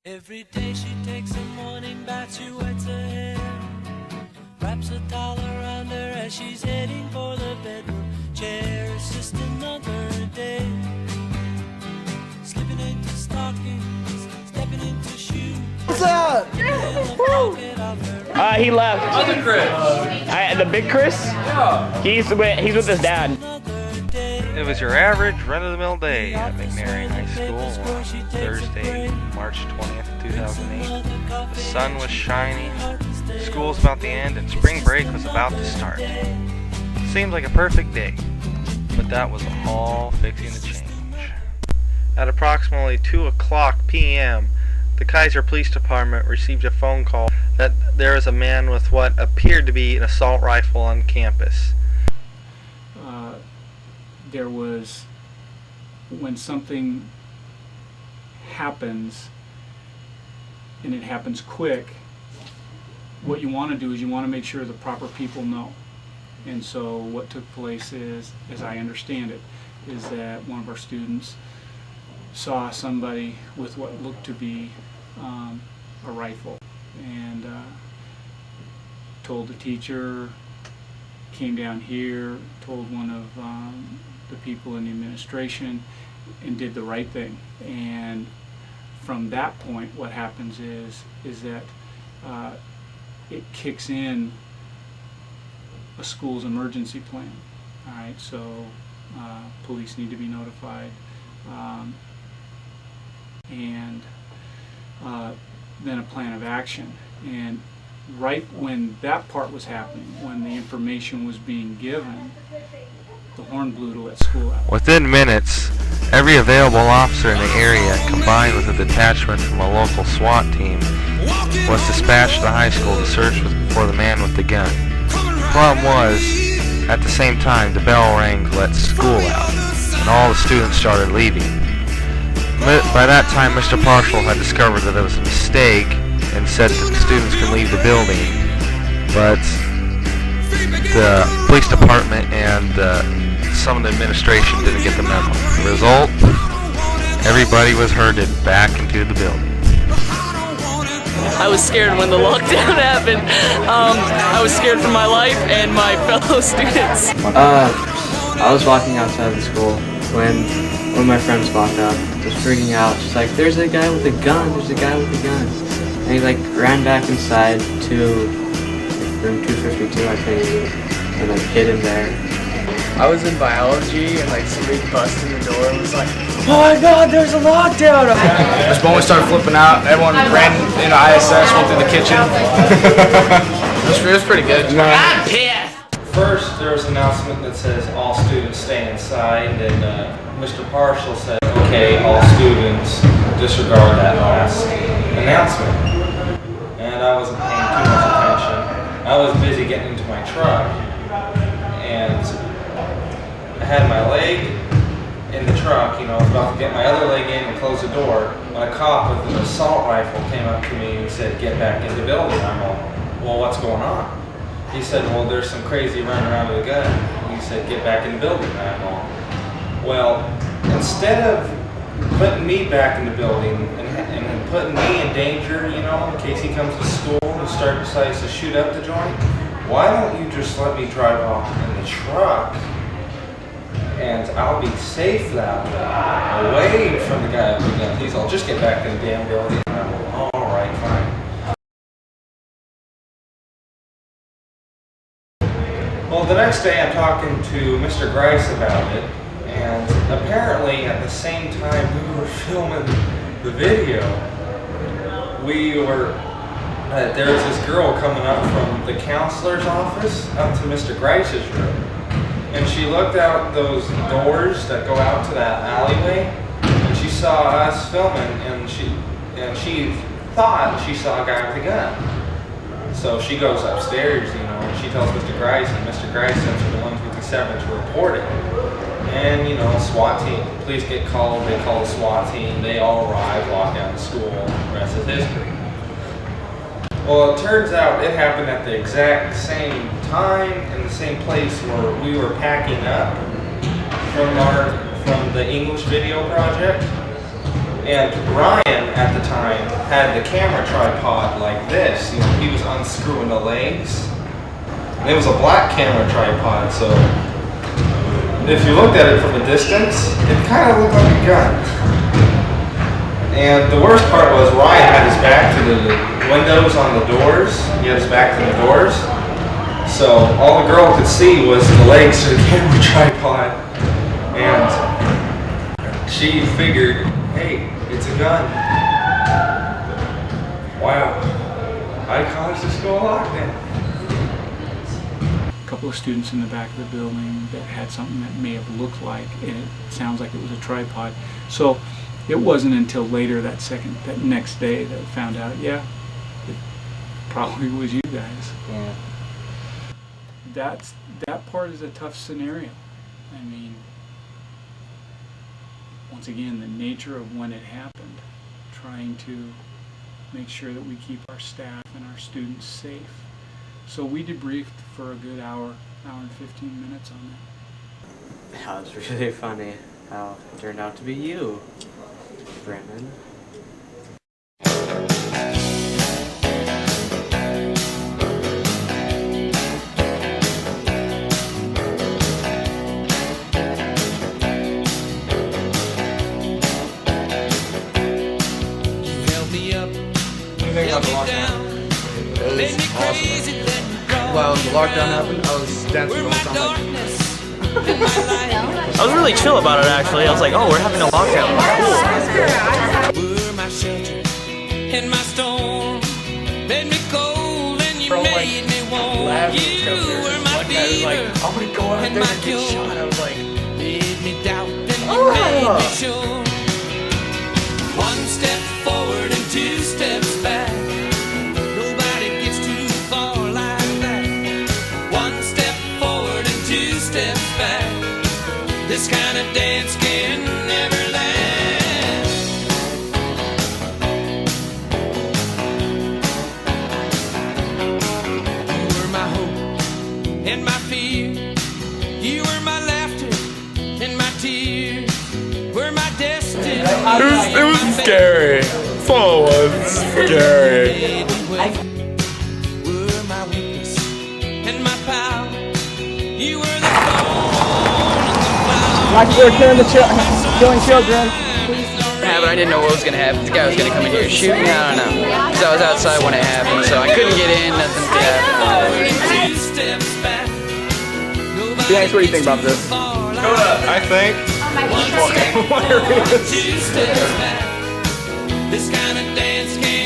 Every day she takes a morning bath, she wets her hair, wraps a towel around her as she's heading for the bedroom chair. It's just another day, slipping into stockings, stepping into shoes. What's up? He left. Other Chris. The big Chris? Yeah. He's with his dad. It was your average run-of-the-mill day at McNary High School on Thursday, March 20th, 2008. The sun was shining, school was about to end, and spring break was about to start. Seemed like a perfect day, but that was all fixing to change. At approximately 2:00 p.m., the Kaiser Police Department received a phone call that there was a man with what appeared to be an assault rifle on campus. There was, when something happens and it happens quick, what you want to do is you want to make sure the proper people know. And so what took place is, as I understand it, is that one of our students saw somebody with what looked to be a rifle and told the teacher, came down here, told one of the people in the administration, and did the right thing. And from that point, what happens is that it kicks in a school's emergency plan. All right, so police need to be notified, and then a plan of action. And right when that part was happening, when the information was being given, the horn blew to let school out. Within minutes, every available officer in the area, combined with a detachment from a local SWAT team, was dispatched to the high school to search for the man with the gun. The problem was, at the same time, the bell rang to let school out, and all the students started leaving. By that time, Mr. Partial had discovered that it was a mistake and said that the students could leave the building, but the police department and some of the administration didn't get the memo. The result, everybody was herded back into the building. I was scared when the lockdown happened. I was scared for my life and my fellow students. I was walking outside the school when one of my friends walked up, was freaking out. She's like, "There's a guy with a gun, there's a guy with a gun." And he ran back inside to room 252, I think, and hid in there. I was in biology and somebody busted the door and was like, "Oh my God, there's a lockdown!" Just when we started flipping out, everyone ran into ISS, went through the kitchen. It was pretty good. I'm pissed! First, there was an announcement that says all students stay inside, and Mr. Partial said, "Okay, all students disregard that last announcement." And I wasn't paying too much attention. I was busy getting into my truck, and I had my leg in the truck, I was about to get my other leg in and close the door, when a cop with an assault rifle came up to me and said, "Get back in the building." I'm all, "Well, what's going on?" He said, "Well, there's some crazy running around with a gun." He said, "Get back in the building." I'm all, well, instead of putting me back in the building and putting me in danger, in case he comes to school and decides to shoot up the joint, why don't you just let me drive off in the truck and I'll be safe that way, away from the guy with the gun. He's all, "Just get back in the damn building." And I'm all, "All right, fine." Well, the next day I'm talking to Mr. Grice about it, and apparently at the same time we were filming the video, there was this girl coming up from the counselor's office up to Mr. Grice's room, and she looked out those doors that go out to that alleyway, and she saw us filming, and she thought she saw a guy with a gun. So she goes upstairs, and she tells Mr. Grice, and Mr. Grice sends her to 157 to report it. And, SWAT team, police get called, they call the SWAT team, they all arrive, lock down the school, the rest is history. Well, it turns out it happened at the exact same time in the same place where we were packing up from the English video project. And Ryan, at the time, had the camera tripod like this. You know, he was unscrewing the legs. And it was a black camera tripod, so if you looked at it from a distance, it kind of looked like a gun. And the worst part was Ryan had his back to the windows on the doors. He had his back to the doors. So all the girl could see was the legs to the camera tripod. And she figured, hey, it's a gun. Wow. I caused the school lockdown. A couple of students in the back of the building that had something that may have looked like, and it sounds like it was a tripod. So it wasn't until later that next day that I found out, yeah, it probably was you guys. Yeah. That part is a tough scenario. I mean, once again, the nature of when it happened, trying to make sure that we keep our staff and our students safe. So we debriefed for a good hour and 15 minutes on that. That was really funny how it turned out to be you, Brandon. Well, the lockdown happened, I was dancing the whole time. I was really chill about it actually. I was like, oh, we're having a lockdown. Cool. Were my shelter in my storm, made me cold and you made me warm. You were my fever I'm gonna go out and there my and get cure. shot. I was like, Made me doubt and you made me sure. One step forward and two steps back. Nobody gets too far like that. One step forward and two steps back. This kind of dance can never last. You were my hope and my fear. You were my laughter and my tears. Were my destiny. It was scary. Fall was scary. Were my weakness and my power. You were the thorn and the flower. Like we were killing children. But I didn't know what was gonna happen. The guy was gonna come in here shooting. I don't know. Because I was outside when it happened, so I couldn't get in. Nothing could happen. James, what do you think about this? I think This kind of dance can